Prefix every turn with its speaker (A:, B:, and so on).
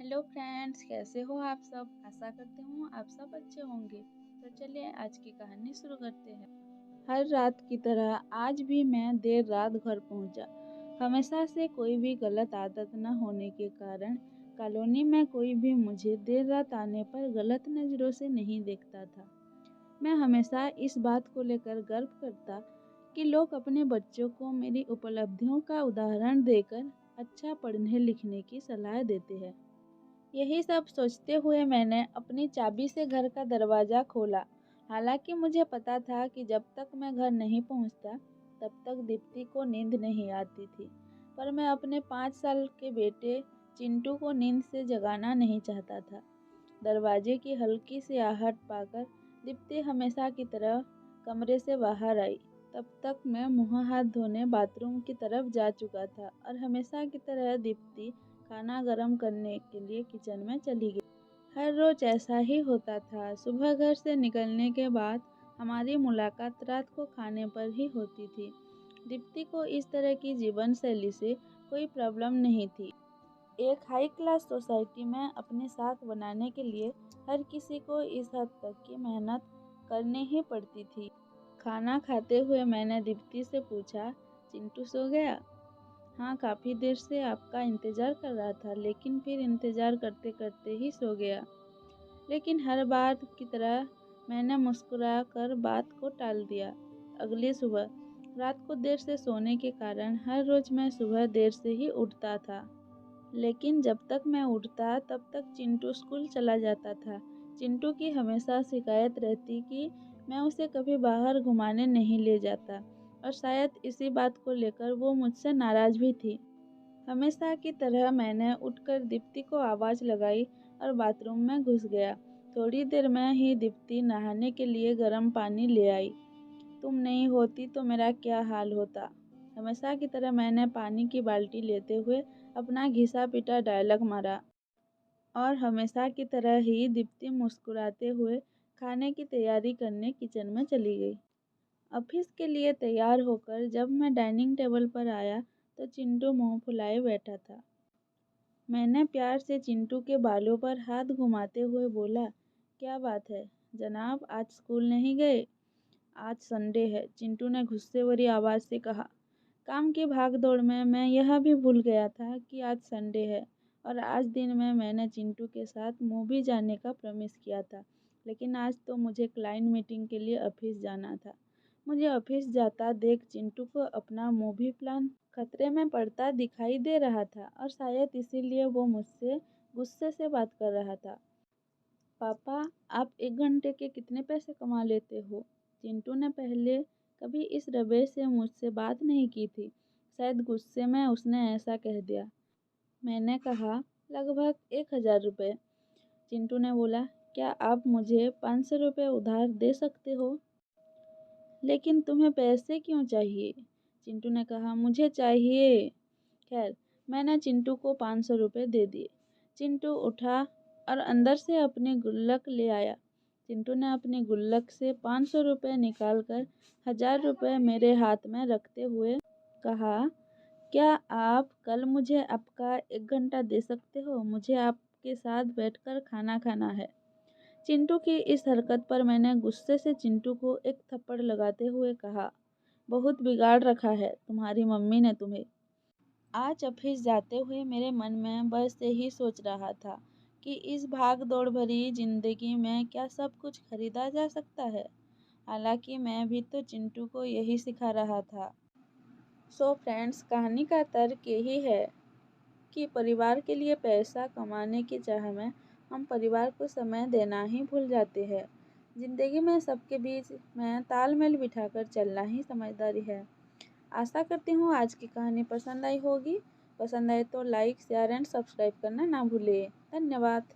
A: Hello friends, कैसे हो आप सब। आशा करती हूँ आप सब अच्छे होंगे। तो चलिए आज की कहानी शुरू करते हैं। हर रात की तरह आज भी मैं देर रात घर पहुंचा। हमेशा से कोई भी गलत आदत न होने के कारण कॉलोनी में कोई भी मुझे देर रात आने पर गलत नज़रों से नहीं देखता था। मैं हमेशा इस बात को लेकर गर्व करता कि लोग अपने बच्चों को मेरी उपलब्धियों का उदाहरण देकर अच्छा पढ़ने लिखने की सलाह देते हैं। यही सब सोचते हुए मैंने अपनी चाबी से घर का दरवाज़ा खोला। हालांकि मुझे पता था कि जब तक मैं घर नहीं पहुंचता तब तक दीप्ति को नींद नहीं आती थी। पर मैं अपने 5 साल के बेटे चिंटू को नींद से जगाना नहीं चाहता था। दरवाजे की हल्की सी आहट पाकर दीप्ति हमेशा की तरह कमरे से बाहर आई। तब तक मैं मुँह हाथ धोने बाथरूम की तरफ जा चुका था और हमेशा की तरह दीप्ति खाना गर्म करने के लिए किचन में चली गई। हर रोज ऐसा ही होता था। सुबह घर से निकलने के बाद हमारी मुलाकात रात को खाने पर ही होती थी। दीप्ति को इस तरह की जीवन शैली से कोई प्रॉब्लम नहीं थी। एक हाई क्लास सोसाइटी में अपनी साख बनाने के लिए हर किसी को इस हद तक की मेहनत करनी ही पड़ती थी। खाना खाते हुए मैंने दीप्ति से पूछा, चिंटू सो गया? हाँ, काफ़ी देर से आपका इंतज़ार कर रहा था, लेकिन फिर इंतज़ार करते करते ही सो गया। लेकिन हर बार की तरह मैंने मुस्कुरा कर बात को टाल दिया। अगली सुबह रात को देर से सोने के कारण हर रोज़ मैं सुबह देर से ही उठता था। लेकिन जब तक मैं उठता तब तक चिंटू स्कूल चला जाता था। चिंटू की हमेशा शिकायत रहती कि मैं उसे कभी बाहर घुमाने नहीं ले जाता और शायद इसी बात को लेकर वो मुझसे नाराज़ भी थी। हमेशा की तरह मैंने उठकर दीप्ति को आवाज़ लगाई और बाथरूम में घुस गया। थोड़ी देर में ही दीप्ति नहाने के लिए गर्म पानी ले आई। तुम नहीं होती तो मेरा क्या हाल होता। हमेशा की तरह मैंने पानी की बाल्टी लेते हुए अपना घिसा पिटा डायलॉग मारा और हमेशा की तरह ही दीप्ति मुस्कुराते हुए खाने की तैयारी करने किचन में चली गई। ऑफिस के लिए तैयार होकर जब मैं डाइनिंग टेबल पर आया तो चिंटू मुंह फुलाए बैठा था। मैंने प्यार से चिंटू के बालों पर हाथ घुमाते हुए बोला, क्या बात है जनाब, आज स्कूल नहीं गए? आज संडे है, चिंटू ने गुस्से भरी आवाज़ से कहा। काम की भागदौड़ में मैं यह भी भूल गया था कि आज संडे है और आज दिन में मैंने चिंटू के साथ मूवी जाने का प्रॉमिस किया था। लेकिन आज तो मुझे क्लाइंट मीटिंग के लिए ऑफिस जाना था। मुझे ऑफिस जाता देख चिंटू को अपना मूवी प्लान खतरे में पड़ता दिखाई दे रहा था और शायद इसीलिए वो मुझसे गुस्से से बात कर रहा था। पापा, आप 1 घंटे के कितने पैसे कमा लेते हो? चिंटू ने पहले कभी इस रवैये से मुझसे बात नहीं की थी। शायद गुस्से में उसने ऐसा कह दिया। मैंने कहा, लगभग 1,000 रुपये। चिंटू ने बोला, क्या आप मुझे 500 रुपये उधार दे सकते हो? लेकिन तुम्हें पैसे क्यों चाहिए? चिंटू ने कहा, मुझे चाहिए। खैर, मैंने चिंटू को 500 रुपये दे दिए। चिंटू उठा और अंदर से अपनी गुल्लक ले आया। चिंटू ने अपनी गुल्लक से 500 रुपये निकालकर 1,000 रुपये मेरे हाथ में रखते हुए कहा, क्या आप कल मुझे आपका 1 घंटा दे सकते हो? मुझे आपके साथ बैठकर खाना खाना है। चिंटू की इस हरकत पर मैंने गुस्से से चिंटू को एक थप्पड़ लगाते हुए कहा, बहुत बिगाड़ रखा है तुम्हारी मम्मी ने तुम्हें। आज ऑफिस जाते हुए मेरे मन में बस यही सोच रहा था कि इस भाग दौड़ भरी जिंदगी में क्या सब कुछ खरीदा जा सकता है। हालांकि मैं भी तो चिंटू को यही सिखा रहा था। सो फ्रेंड्स, कहानी का तर्क यही है कि परिवार के लिए पैसा कमाने की चाह में हम परिवार को समय देना ही भूल जाते हैं। जिंदगी में सबके बीच में तालमेल बिठाकर चलना ही समझदारी है। आशा करती हूँ आज की कहानी पसंद आई होगी। पसंद आए तो लाइक, शेयर एंड सब्सक्राइब करना ना भूलें। धन्यवाद।